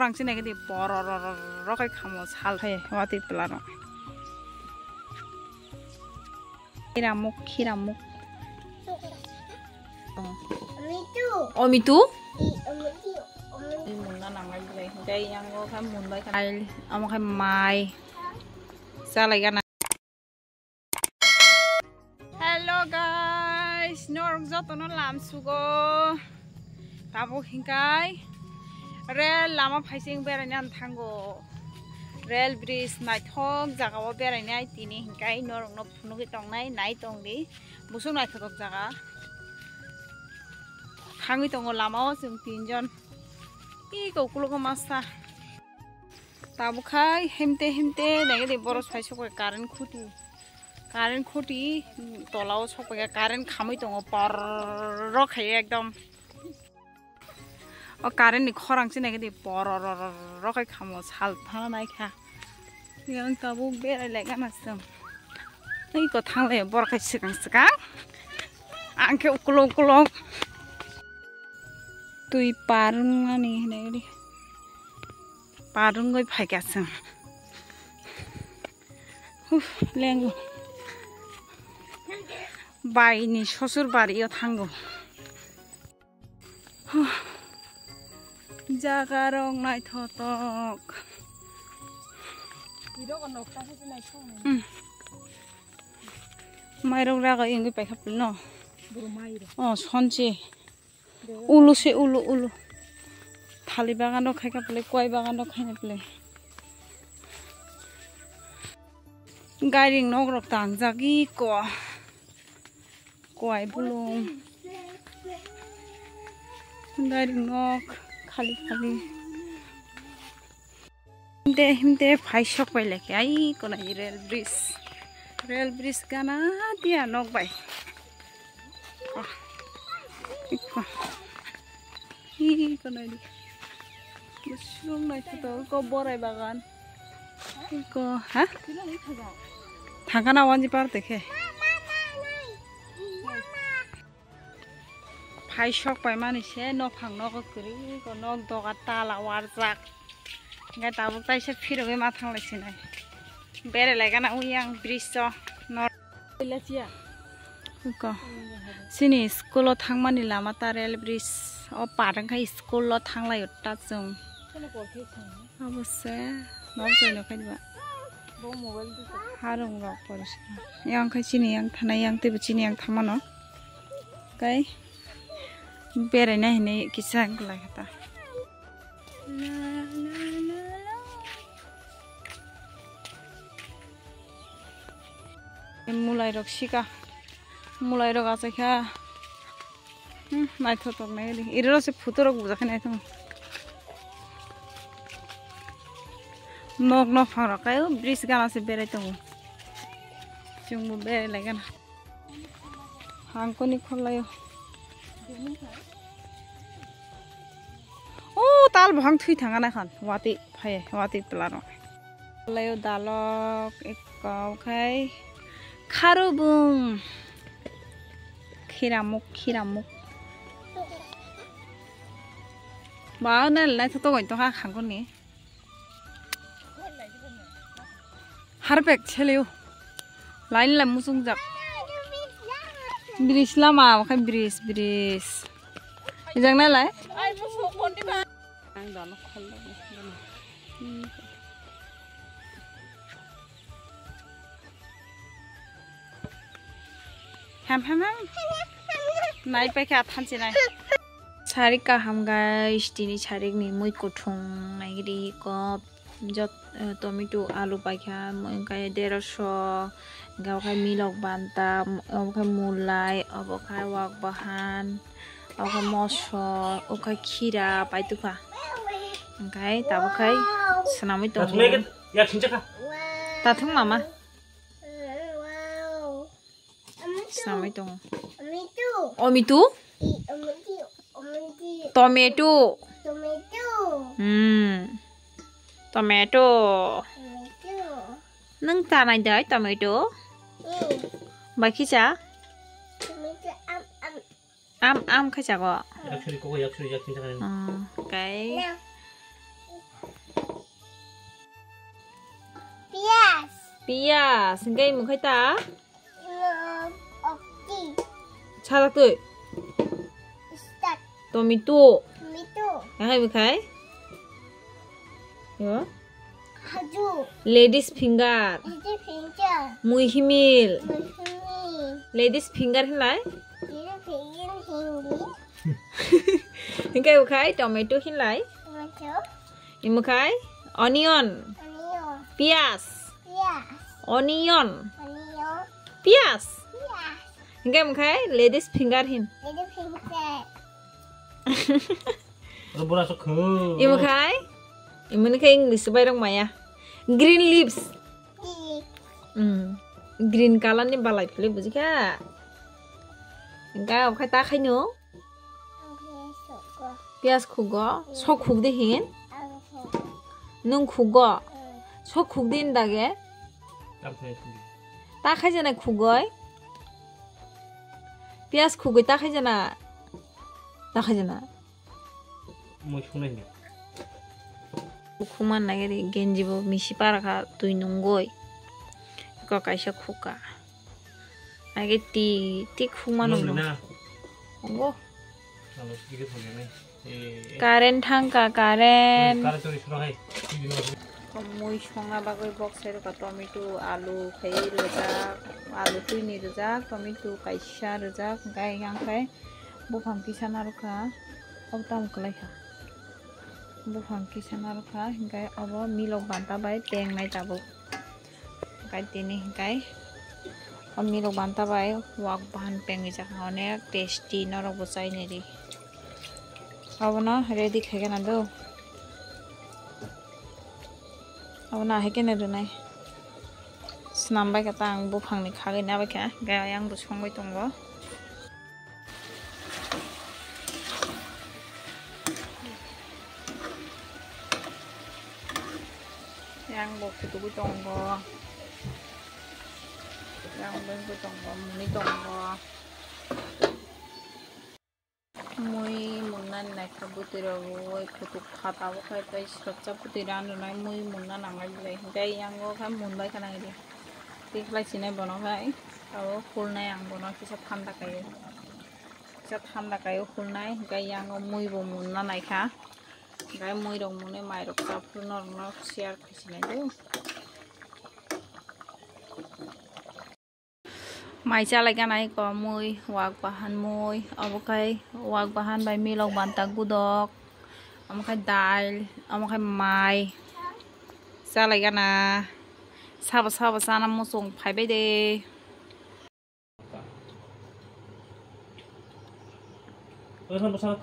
khorangsi nai gidi bor kai khamo sal hai wati plano khiramuk omitu munna namai dai dai yang go kham mun bai kai amo khai mai salai gana. Hello guys, norong jotono lam sugo tabo hingkai rel lama phaising beraina thango rel bridge naithok jagao beraina tini hingkai norong no phunugi tongnai nai tongdi busung naithok jaga hangi tongo lamao jung tinjon ki kokulogo masa tabo khai hemte nagedi boros phaisok current khuti tolao sokpaga current khamui tongo por khai ekdom o current ni khorangsi nagedi por khai khamo sal thana nai kha yang tabo berai lega nasam ei ko thangle bor khai sikang angke ukulong tui parung ani nagedi parung goi phaigasam lengo bai ni shosur bari o thango jaga rong nai thotok mairong raga ingi paikapul no sonche ulu thali bagan khai kapule koi bagan khai napule garing nok rok tang jagi ko koi bulung garing nok khali himde phai sok pai leke ai kona rail bridge gana dia nok bai kona di busung nai to ko borai bagan ko ha thangana wanji par dekhe phai sok pai mani se no phang no ko kri ko nok doga tala warjak ngai tabu paise phiroge ma thang laisi nai bere lagana uyang bridge to nor lachia ko sini school o thangmani lama ta rail bridge o parang khai school lo thanglai ta jung obose no joino khaiba bo mobile du harung rok poriska yang khai sini yang thanai yang tebe sini yang thamano kai berai na hine kisang lagata mulai rok sika mulai rok asakha nai thotok nai di irero se phutorok bujakha nai thong nok phang kai bridge gana se berai tongo jungbu berai lagana hangkoni khollayo tal bhang thui thanga na khan wati plano layo dalok ekau khai kharubung khiramuk ba na lai to goi to ha khangkoni harbek cheleu lain la musung jak bridge lama khai bridge jang na lai ai musu kondi ba ang dano khalla ham nai pa kha thanchi nai sarik ka ham guys tini sarik ni moi kothong nai ri ko jot tomato alu pa kha moi kai 150 gao khai milok banta khai mulai abo khai wak bahan okai mosor okai khira paituka okai tabo kai sanami to tathung mama sanami to omitu tomato nang ta nai dai tomato baki cha am khai cha go cái Pia, singay mo kay ta? Okti. Chara tu. Start. Tomato. Tomato. Yang kay mo kay? Yo. Haju. Ladies finger. Little finger. Mui himil. Mushroom. Ladies finger hinlay. Little finger hindi. Hingay mo kay? Tomato hinlay. Tomato. Imo kay? Onion. Onion. Pias. Yes. Onion. Onion. Pias. Yes. Hingay mo kay? Ladies finger hin. Little finger. Ano pula sok ke? Imo kay? Imo ni kay English bay dong maya. Green leaves. Green color ni balai puli buji ka. Hingay om kay ta kay no? Pias khugo. Sok khug de hin. Nung khugo. Sok khug din dage. Ta khay jana khugoy. Pias khugoy ta khay jana. Ta khay jana. Moi shunai ni. Kuman nagari genji bo misi para ka tui nunggoy. Ko kaisa khuka. Age ti khuman no. Ongo. Kalau sedikit boleh nih. Karen thangka karen. Kalau tu disuruh hai. Moi songa bagoy box er ka tomato alu khai rojak alu tui ni rojak tomato kaisa rojak gai yang khai bufang kisana rokha obtam klai kha bufang kisana rokha gai abo milok banta bai teng nai tabo gai tini gai om milok banta bai wak ban pengi jak onek tasty norok bo chai neri abo na ready khai na do abo na heke ne dunai snam bai ka tang bu phang ni khagai na bai kha ga yang bu songbai tongo yang bu kutu bu tongo yang bu tongo muni tongo mui munan nai kabutira woi kutu khata bo khai tai srapcha putiran nai mui munna nangai lai gai yang go kham mun bai kana ri tiklai sinai bono khai aro khul nai ang bono kisa thanda kai khul nai gai yang go mui bo munna nai kha gai mui rong mune mai rok cha phunor no share khisinai do mai cha lai kanai ko mui wak bahan mui abokai wak bahan bai milok banta gudok amakai dal amakai mai cha lai kana saba sana musung phai bai de Terus besar